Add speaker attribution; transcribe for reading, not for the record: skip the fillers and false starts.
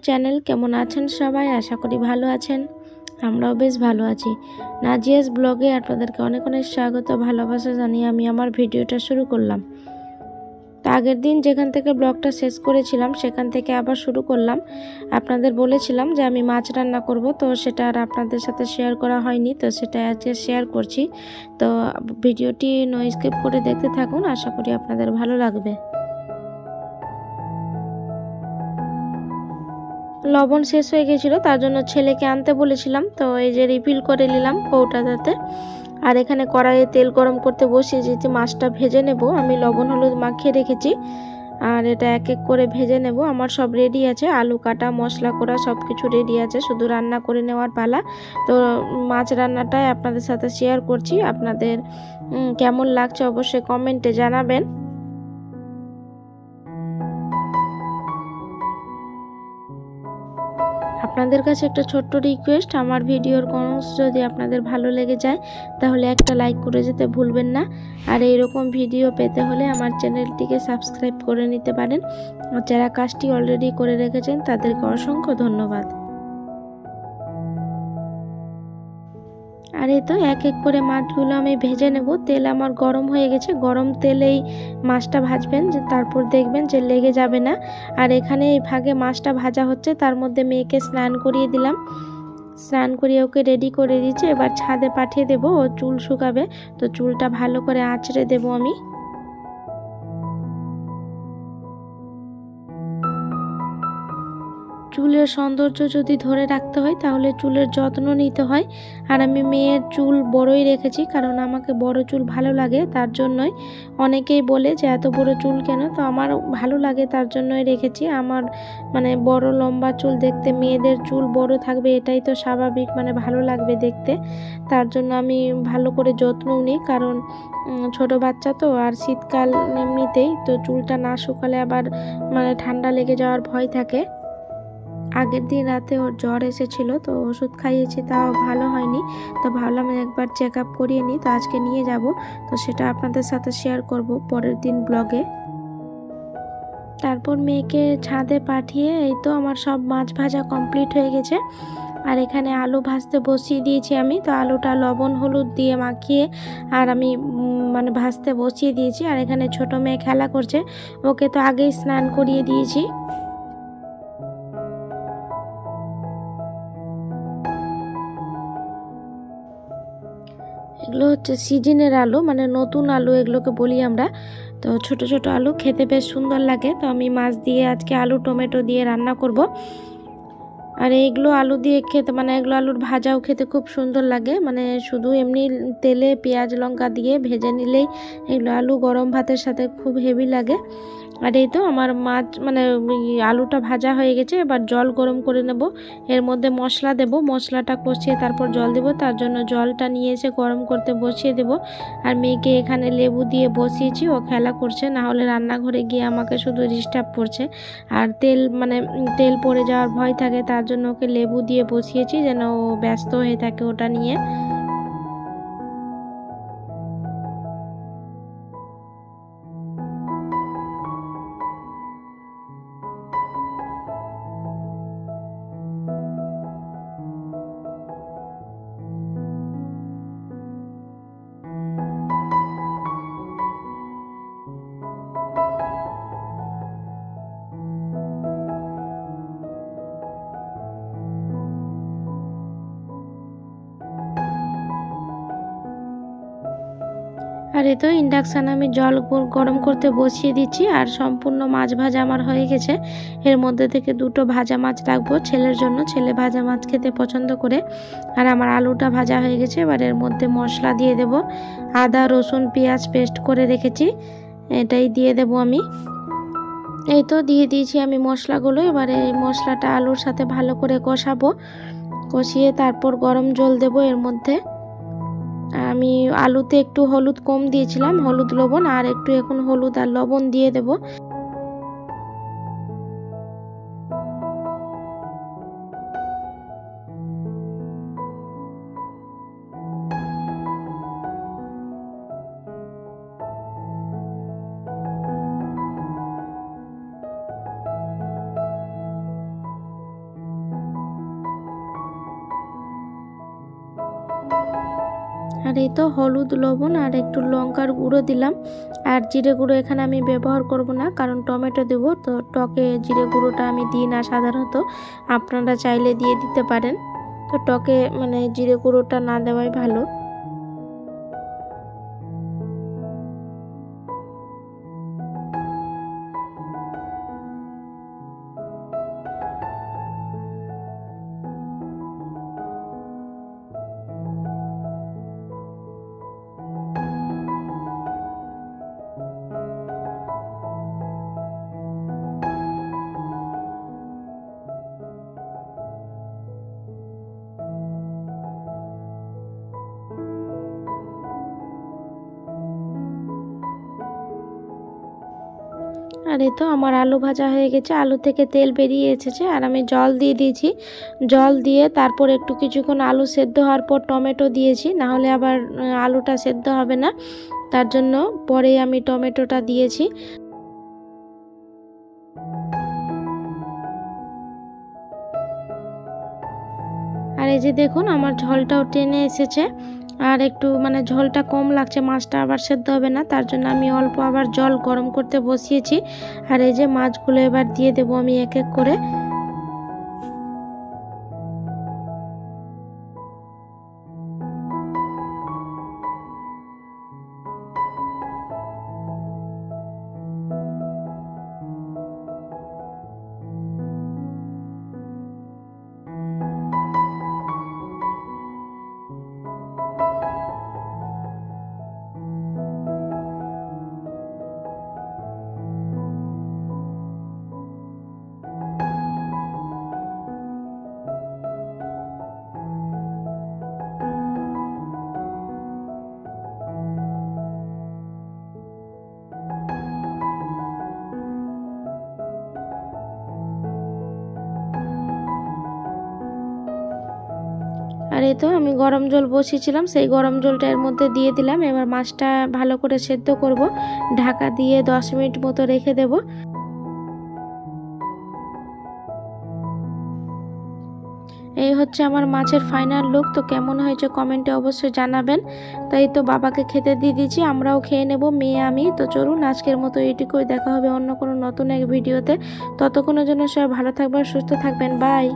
Speaker 1: Channel. কেমন আছেন সবাই? আশা করি ভালো আছেন। আমরাও বেশ ভালো আছি। নাজিয়াস ব্লগে আপনাদেরকে অনেক অনেক স্বাগত, ভালোবাসা জানিয়ে আমি আমার ভিডিওটা শুরু করলাম। তা আগের দিন যেখান থেকে ব্লগটা শেষ করেছিলাম সেখান থেকে আবার শুরু করলাম। আপনাদের বলেছিলাম যে আমি মাছ রান্না করব, তো সেটা আর আপনাদের সাথে শেয়ার করা হয়নি, তো সেটা আজকে শেয়ার করছি। তো ভিডিওটি নো স্কিপ করে দেখতে থাকুন, আশা করি আপনাদের ভালো লাগবে। লবণ শেষ হয়ে গেছিলো, তার জন্য ছেলেকে আনতে বলেছিলাম। তো এই যে রিফিল করে নিলাম কৌটাটাতে। আর এখানে কড়াইয়ে তেল গরম করতে বসিয়ে যে মাছটা ভেজে নেব। আমি লবণ হলুদ মাখিয়ে রেখেছি, আর এটা এক এক করে ভেজে নেব। আমার সব রেডি আছে, আলু কাটা, মশলা করা সব কিছু রেডি আছে, শুধু রান্না করে নেওয়ার পালা। তো মাছ রান্নাটাই আপনাদের সাথে শেয়ার করছি। আপনাদের কেমন লাগছে অবশ্যই কমেন্টে জানাবেন। আপনাদের কাছে একটা ছোট্ট রিকোয়েস্ট, আমার ভিডিওর কোনো অংশ যদি আপনাদের ভালো লেগে যায় তাহলে একটা লাইক করে যেতে ভুলবেন না। আর এইরকম ভিডিও পেতে হলে আমার চ্যানেলটিকে সাবস্ক্রাইব করে নিতে পারেন। আর যারা কাজটি অলরেডি করে রেখেছেন তাদেরকে অসংখ্য ধন্যবাদ। আর এই তো এক এক করে মাছগুলো আমি ভেজে নেব। তেল আমার গরম হয়ে গেছে, গরম তেলেই মাছটা ভাজবেন, যে তারপর দেখবেন যে লেগে যাবে না। আর এখানে এই ভাগে মাছটা ভাজা হচ্ছে, তার মধ্যে মেয়েকে স্নান করিয়ে দিলাম। স্নান করিয়ে ওকে রেডি করে দিয়েছি। এবার ছাদে পাঠিয়ে দেবো, ও চুল শুকাবে। তো চুলটা ভালো করে আঁচড়ে দেবো আমি। চুলের সৌন্দর্য যদি ধরে রাখতে হয় তাহলে চুলের যত্ন নিতে হয়। আর আমি মেয়ের চুল বড়ই রেখেছি, কারণ আমাকে বড় চুল ভালো লাগে, তার জন্যই। অনেকেই বলে যে এত বড় চুল কেন, তো আমার ভালো লাগে তার জন্যই রেখেছি। আমার মানে বড় লম্বা চুল দেখতে, মেয়েদের চুল বড় থাকবে এটাই তো স্বাভাবিক, মানে ভালো লাগবে দেখতে। তার জন্য আমি ভালো করে যত্নও নিই, কারণ ছোট বাচ্চা তো, আর শীতকাল এমনিতেই তো চুলটা না শুকালে আবার মানে ঠান্ডা লেগে যাওয়ার ভয় থাকে। আগের দিন রাতে ওর জ্বর এসেছিল, তো ওষুধ খাইয়েছি, তাও ভালো হয়নি। তো ভাবলাম একবার চেক আপ করিয়ে নিই, তো আজকে নিয়ে যাব। তো সেটা আপনাদের সাথে শেয়ার করব পরের দিন ব্লগে। তারপর মেয়েকে ছাদে পাঠিয়ে এই তো আমার সব মাছ ভাজা কমপ্লিট হয়ে গেছে। আর এখানে আলু ভাজতে বসিয়ে দিয়েছি আমি। তো আলুটা লবণ হলুদ দিয়ে মাখিয়ে আর আমি মানে ভাজতে বসিয়ে দিয়েছি। আর এখানে ছোট মেয়ে খেলা করছে, ওকে তো আগেই স্নান করিয়ে দিয়েছি। এগুলো হচ্ছে সিজনের আলু, মানে নতুন আলু এগুলোকে বলি আমরা। তো ছোট ছোট আলু খেতে বেশ সুন্দর লাগে। তো আমি মাছ দিয়ে আজকে আলু টমেটো দিয়ে রান্না করব। আর এইগুলো আলু দিয়ে খেতে, মানে এগুলো আলুর ভাজাও খেতে খুব সুন্দর লাগে, মানে শুধু এমনি তেলে পেঁয়াজ লঙ্কা দিয়ে ভেজে নিলেই এগুলো আলু গরম ভাতের সাথে খুব হেভি লাগে। আর এই তো আমার মাছ মানে আলুটা ভাজা হয়ে গেছে। এবার জল গরম করে নেব, এর মধ্যে মশলা দেব, মশলাটা কষিয়ে তারপর জল দেব। তার জন্য জলটা নিয়ে এসে গরম করতে বসিয়ে দেব। আর মেয়েকে এখানে লেবু দিয়ে বসিয়েছি, ও খেলা করছে, না হলে রান্নাঘরে গিয়ে আমাকে শুধু ডিস্টার্ব করছে। আর তেল পড়ে যাওয়ার ভয় থাকে, তার জন্য ওকে লেবু দিয়ে বসিয়েছি যেন ও ব্যস্ত হয়ে থাকে ওটা নিয়ে। আর এই তো ইন্ডাকশানে আমি জল গরম করতে বসিয়ে দিচ্ছি। আর সম্পূর্ণ মাছ ভাজা আমার হয়ে গেছে। এর মধ্যে থেকে দুটো ভাজা মাছ রাখবো ছেলের জন্য, ছেলে ভাজা মাছ খেতে পছন্দ করে। আর আমার আলুটা ভাজা হয়ে গেছে। এবার এর মধ্যে মশলা দিয়ে দেব। আদা রসুন পেঁয়াজ পেস্ট করে রেখেছি, এটাই দিয়ে দেব আমি। এই তো দিয়ে দিয়েছি আমি মশলাগুলো। এবারে এই মশলাটা আলুর সাথে ভালো করে কষাবো, কষিয়ে তারপর গরম জল দেব এর মধ্যে। আমি আলুতে একটু হলুদ কম দিয়েছিলাম, হলুদ লবণ, আর একটু এখন হলুদ আর লবণ দিয়ে দেব। আর এই তো হলুদ, লবণ আর একটু লঙ্কার গুঁড়ো দিলাম। আর জিরে গুঁড়ো এখানে আমি ব্যবহার করব না, কারণ টমেটো দেব, তো টকে জিরে গুঁড়োটা আমি দিই না সাধারণত। আপনারা চাইলে দিয়ে দিতে পারেন, তো টকে মানে জিরে গুঁড়োটা না দেওয়াই ভালো। আর এই তো আমার আলু ভাজা হয়ে গেছে, আলু থেকে তেল বেরিয়ে এসেছে। আর আমি জল দিয়ে দিয়েছি, জল দিয়ে তারপর একটু কিছুক্ষণ আলু সেদ্ধ হওয়ার পর টমেটো দিয়েছি, না হলে আবার আলুটা সেদ্ধ হবে না, তার জন্য পরে আমি টমেটোটা দিয়েছি। আর এই যে দেখুন আমার ঝোলটাও টেনে এসেছে, আর একটু মানে ঝোলটা কম লাগছে, মাছটা আবার সেদ্ধ হবে না, তার জন্য আমি অল্প আবার জল গরম করতে বসিয়েছি। আর এই যে মাছগুলো এবার দিয়ে দেবো আমি এক এক করে। আর এই তো আমি গরম জল বসিয়েছিলাম, সেই গরম জলটা এর মধ্যে দিয়ে দিলাম। এবার মাছটা ভালো করে সেদ্ধ করব, ঢাকা দিয়ে 10 মিনিট মতো রেখে দেব। এই হচ্ছে আমার মাছের ফাইনাল লুক। তো কেমন হয়েছে কমেন্টে অবশ্যই জানাবেন। তাই তো বাবাকে খেতে দিয়ে দিয়েছি, আমরাও খেয়ে নেব, মেয়ে আমি। তো চলুন আজকের মতো এইটুকুই, দেখা হবে অন্য কোনো নতুন এক ভিডিওতে। ততক্ষণের জন্য সবাই ভালো থাকবেন, সুস্থ থাকবেন, বাই।